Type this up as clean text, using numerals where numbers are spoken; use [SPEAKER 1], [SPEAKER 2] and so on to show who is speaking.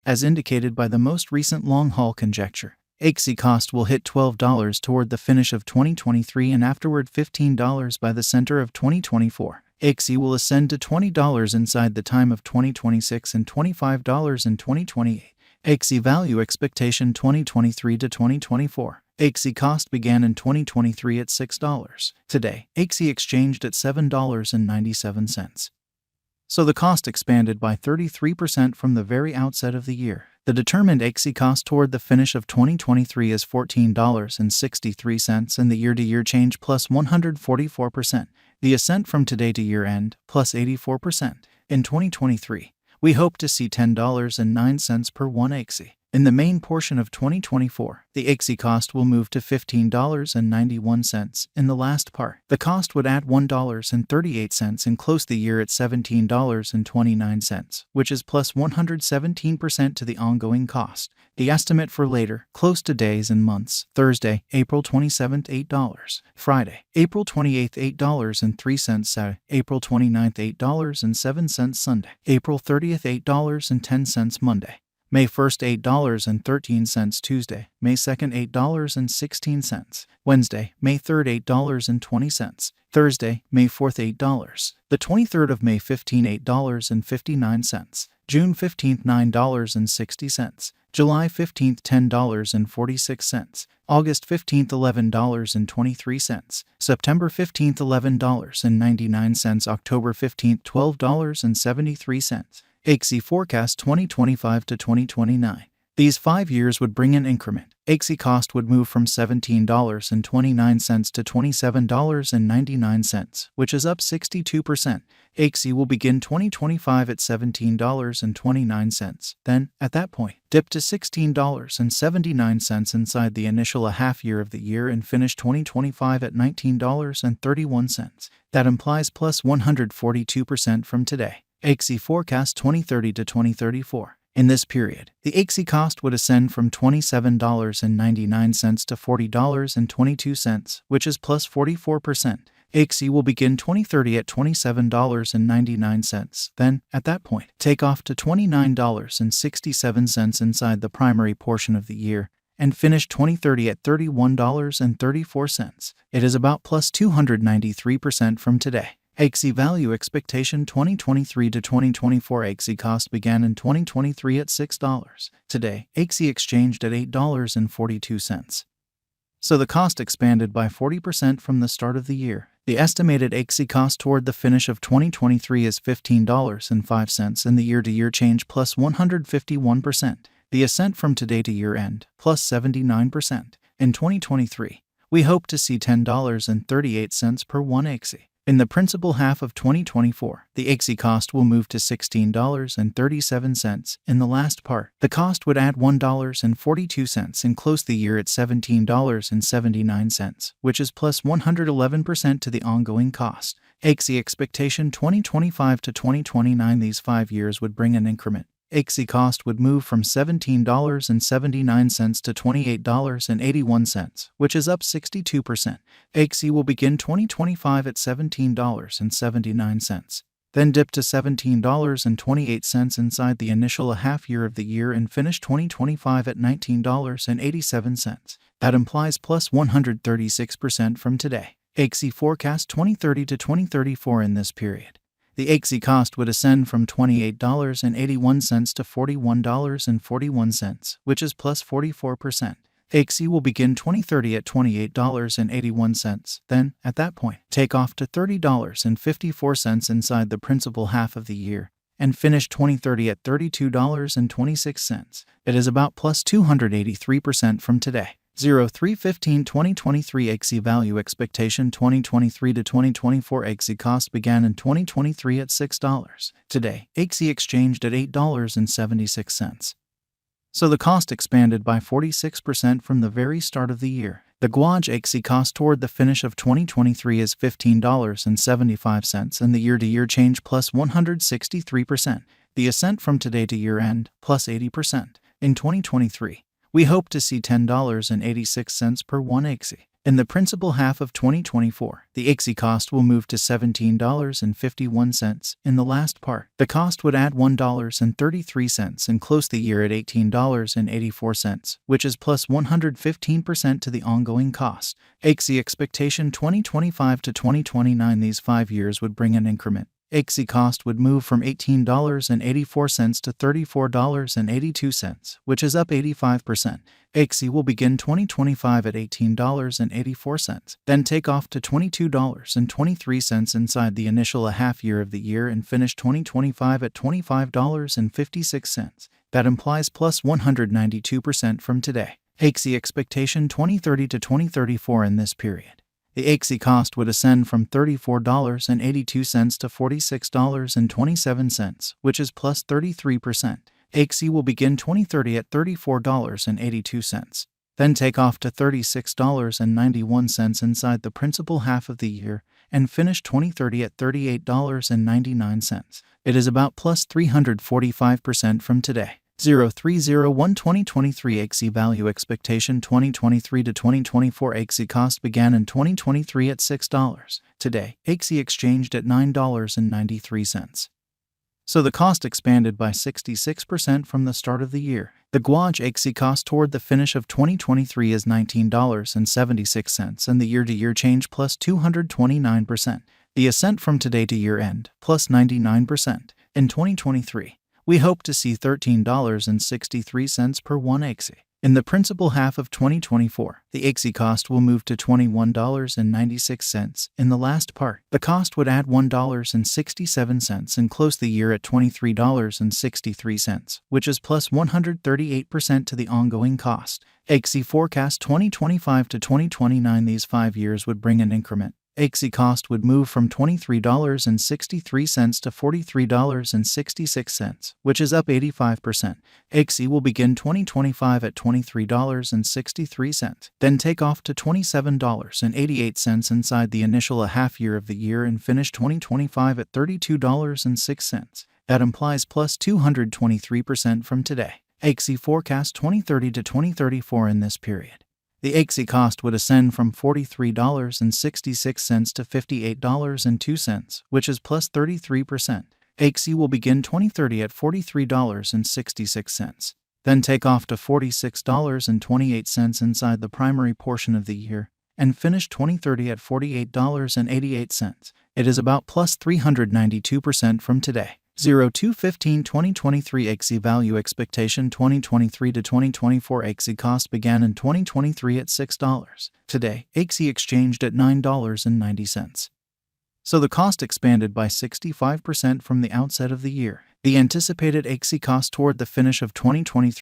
[SPEAKER 1] As indicated by the most recent long-haul conjecture, Axie cost will hit $12 toward the finish of 2023 and afterward $15 by the center of 2024. Axie will ascend to $20 inside the time of 2026 and $25 in 2028. Axie value expectation 2023 to 2024. Axie cost began in 2023 at $6. Today, Axie exchanged at $7.97. So the cost expanded by 33% from the very outset of the year. The determined Axie cost toward the finish of 2023 is $14.63 and the year-to-year change plus 144%. The ascent from today to year-end plus 84%. In 2023, we hope to see $10.09 per one Axie. In the main portion of 2024, the Axie cost will move to $15.91. In the last part, the cost would add $1.38 and close the year at $17.29, which is plus 117% to the ongoing cost. The estimate for later, close to days and months: Thursday, April 27th, $8. Friday, April 28th, $8.03. Saturday, April 29th, $8.07. Sunday, April 30th, $8.10. Monday, May 1st, $8.13. Tuesday, May 2nd, $8.16. Wednesday, May 3rd, $8.20. Thursday, May 4th, $8. The 23rd of May 15, $8.59. June 15th, $9.60. July 15th, $10.46. August 15th, $11.23. September 15th, $11.99. October 15th, $12.73. Axie forecast 2025 to 2029. These 5 years would bring an increment. Axie cost would move from $17.29 to $27.99, which is up 62%. Axie will begin 2025 at $17.29, then, at that point, dip to $16.79 inside the initial a half year of the year and finish 2025 at $19.31. That implies plus 142% from today. Axie forecast 2030 to 2034. In this period, the Axie cost would ascend from $27.99 to $40.22, which is plus 44%. Axie will begin 2030 at $27.99, then, at that point, take off to $29.67 inside the primary portion of the year, and finish 2030 at $31.34. It is about plus 293% from today. Axie value expectation 2023 to 2024. Axie cost began in 2023 at $6. Today, Axie exchanged at $8.42. So the cost expanded by 40% from the start of the year. The estimated Axie cost toward the finish of 2023 is $15.05 and the year-to-year change plus 151%. The ascent from today to year-end plus 79%. In 2023, we hope to see $10.38 per one Axie. In the principal half of 2024, the Axie cost will move to $16.37. In the last part, the cost would add $1.42 and close the year at $17.79, which is plus 111% to the ongoing cost. Axie expectation 2025 to 2029. These 5 years would bring an increment. Axie cost would move from $17.79 to $28.81, which is up 62%. Axie will begin 2025 at $17.79, then dip to $17.28 inside the initial a half year of the year and finish 2025 at $19.87. That implies plus 136% from today. Axie forecast 2030 to 2034. In this period, the Axie cost would ascend from $28.81 to $41.41, which is plus 44%. Axie will begin 2030 at $28.81, then, at that point, take off to $30.54 inside the principal half of the year, and finish 2030 at $32.26. It is about plus 283% from today. 03/15/2023 Axie value expectation 2023 to 2024. Axie cost began in 2023 at $6. Today, Axie exchanged at $8.76. So the cost expanded by 46% from the very start of the year. The Guaj Axie cost toward the finish of 2023 is $15.75 and the year-to-year change plus 163%. The ascent from today to year-end plus 80%. In 2023, we hope to see $10.86 per one Axie. In the principal half of 2024, the Axie cost will move to $17.51. In the last part, the cost would add $1.33 and close the year at $18.84, which is plus 115% to the ongoing cost. Axie expectation 2025 to 2029. These 5 years would bring an increment. Axie cost would move from $18.84 to $34.82, which is up 85%. Axie will begin 2025 at $18.84, then take off to $22.23 inside the initial half year of the year and finish 2025 at $25.56. That implies plus 192% from today. Axie expectation 2030 to 2034. In this period, the Axie cost would ascend from $34.82 to $46.27, which is plus 33%. Axie will begin 2030 at $34.82, then take off to $36.91 inside the principal half of the year, and finish 2030 at $38.99. It is about plus 345% from today. 0301 2023 Axie value expectation 2023 to 2024. Axie cost began in 2023 at $6. Today, Axie exchanged at $9.93. So the cost expanded by 66% from the start of the year. The Guaj Axie cost toward the finish of 2023 is $19.76, and the year-to-year change plus 229%. The ascent from today to year-end plus 99%. In 2023, we hope to see $13.63 per 1 Axie. In the principal half of 2024, the Axie cost will move to $21.96. In the last part, the cost would add $1.67 and close the year at $23.63, which is plus 138% to the ongoing cost. Axie forecast 2025 to 2029. These 5 years would bring an increment. Axie cost would move from $23.63 to $43.66, which is up 85%. Axie will begin 2025 at $23.63, then take off to $27.88 inside the initial half year of the year and finish 2025 at $32.06. That implies plus 223% from today. Axie forecast 2030 to 2034. In this period, the Axie cost would ascend from $43.66 to $58.02, which is plus 33%. Axie will begin 2030 at $43.66, then take off to $46.28 inside the primary portion of the year, and finish 2030 at $48.88. It is about plus 392% from today. 0215 2023 Axie value expectation 2023 to 2024. Axie cost began in 2023 at $6. Today, Axie exchanged at $9.90. So the cost expanded by 65% from the outset of the year. The anticipated Axie cost toward the finish of 2023